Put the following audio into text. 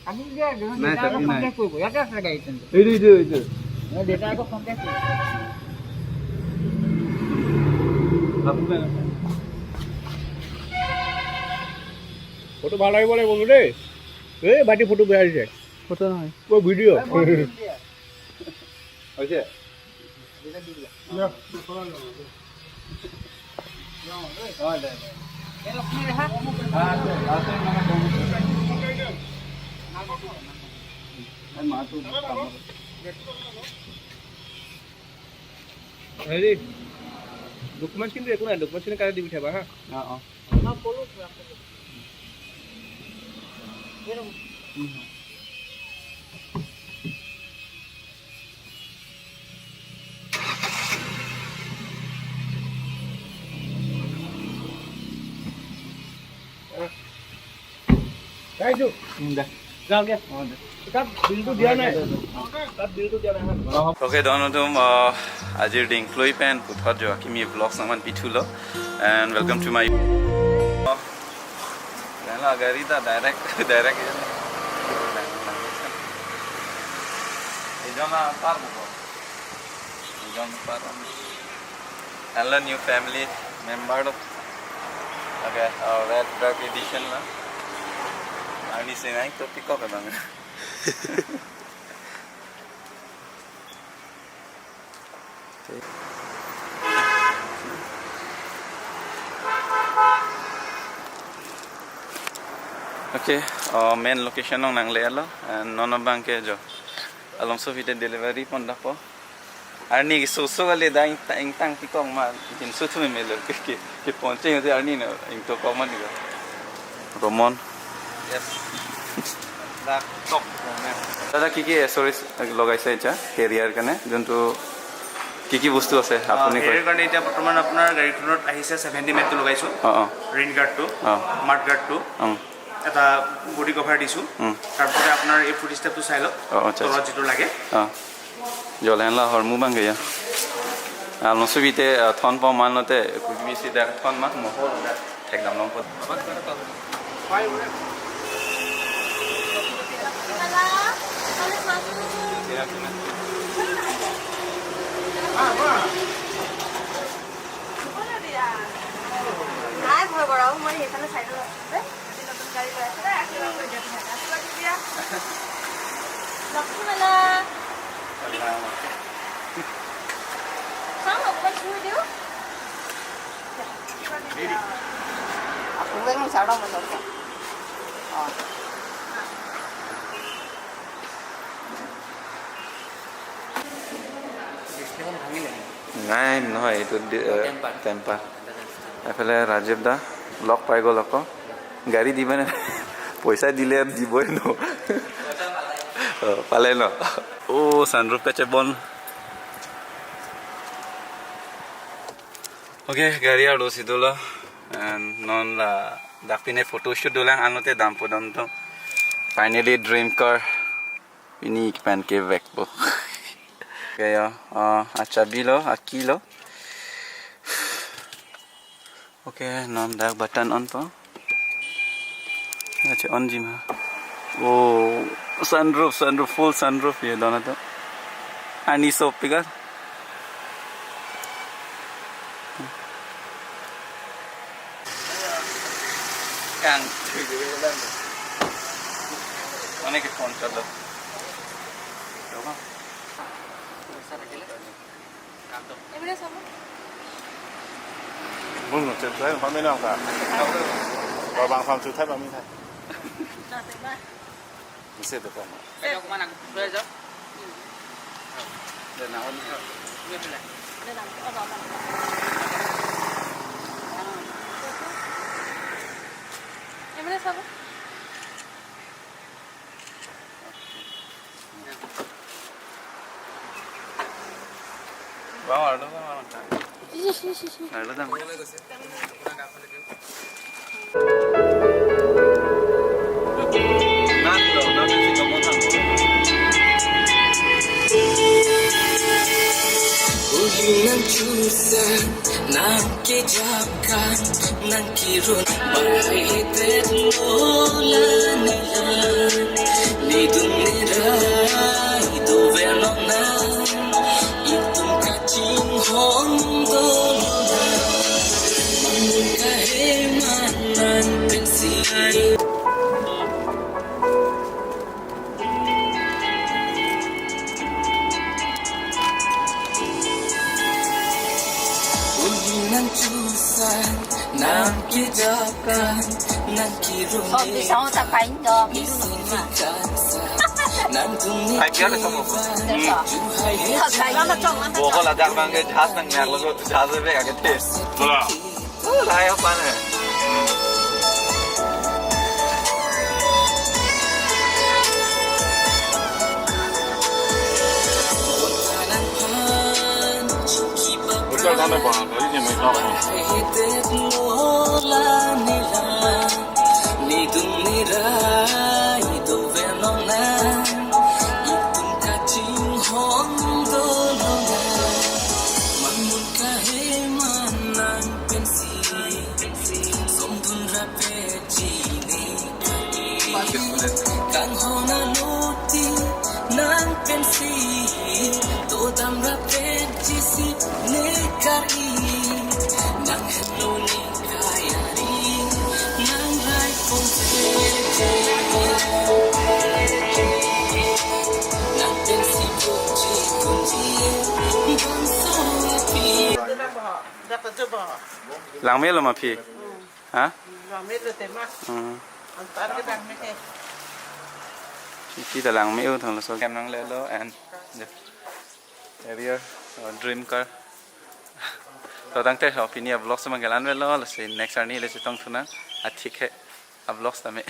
আমি যে কন্টেক্ট কৰব ইয়াতে আছে গাড়ী তেন্তে এইটো দেউতা আকৌ কন্টেক্ট কৰিব ফটো ভাল লাগিব বোলো দেই এই বাটি ফটো বেয়া দিছে ফটো নহয় ও ভিডিও হৈছে হেৰি ডকুমেণ্টছ কিন্তু একো নাই ডকুমেণ্টছখিনি কালি দি পঠিয়াবা হা যাইছোঁ যাওঁগে তাত বিলটো দিয়া নাই Okay, Donatum, Ajir Ding, Chloe Pan, Puthajo, Kimi Vlogs, Naman Pitulo, and welcome to my. Nala Garita, direct. Ijona Parbo. Ijona Parbo. Hello, new family member. Okay, Red Duck edition. Ani senai to pick up abang. Okay, main location nong nang lelo and nono bang ke jo. Along so vite delivery pon dapo. Arni so kali da ing tang pikong ma tin so tu me lo ke ponche ngate arni no ing to kong man diga. Romon. Yes. Da top. Dada ki accessories লগাইছে এটা career কাৰণে যোনটো কি বস্তু আছে আপুনি এৰ কাৰণে এটা বৰ্তমান আপোনাৰ গাড়ীখনত আহিছে 70 মেটটো লগাইছো ৰেইন গাৰ্ডটো মাড গাৰ্ডটো এটা বডি কভাৰ দিছো তাৰপৰে আপোনাৰ এই ফুট ষ্টেপটো চাই লওক তলত যেটো লাগে জলেনলা হৰমু বাংগয়া আলনসুবিতে থন পমানতে কুবিসি দা থন মা মহল একদম নম পদ নাই ভয় কৰাও মই এইফালে সাইডত আছে যে নতুন গাড়ী লৈ আছে আশীৰ্বাদ কৰি দিয়া আশীৰ্বাদ দিয়া লক্ষ্মীমেলা চাও অকমান ছুই দিও aku memang sarang betul kok. নাই নহয় এইটো টেম্পাৰ এফালে ৰাজীৱ দা লগ পাই গ'ল আকৌ গাড়ী দিবানে পইচা দিলে দিবই ন পালে ন সানৰুফ কাছে বন ওকে গাড়ী আৰু সিদুলা non la dakpine photoshoot dolang anote dam podam to finally dream car unique pan ke vekbo kaya acha bilo akilo okay non dak button on po acha on jima oh sunroof full sunroof ye dona to ani so pigar kan অনেক phone চলো এবারে সবมึงจะใช้ความไม่นอกกันเราบางความสุดท้ายบางไม่ใช่ না তে বাไม่เสร็จแต่ก่อน এটা অকমান লৈ যাও dan naon লৈ পেলাই দে নাম অ বাবা এবারে সব bawa ada bawa ada dam Nang kirun bahai te lola Không đi sống ta phải cho ví dụ mà. Ai biết là không có. Thật phải nó trong nó. Bố có là đang mang cái jazz năng nhạc là jazz về cả cái thế. Voilà. Lại không bạn này. Bữa con này bỏ cái gì mình lo Kang hona luti nang pensi to tamra pejisi nekari nang hello ni kayari nang rai ponte nang pensi kunji banso api Lang mét là mà phi. Hả? Chỉ là lang mét thằng là số kem năng lên đó and area dream car. Tao đang tới học phi vlog sama galan về đó là next arni là sẽ tông thuna. Atik hai vlog sama.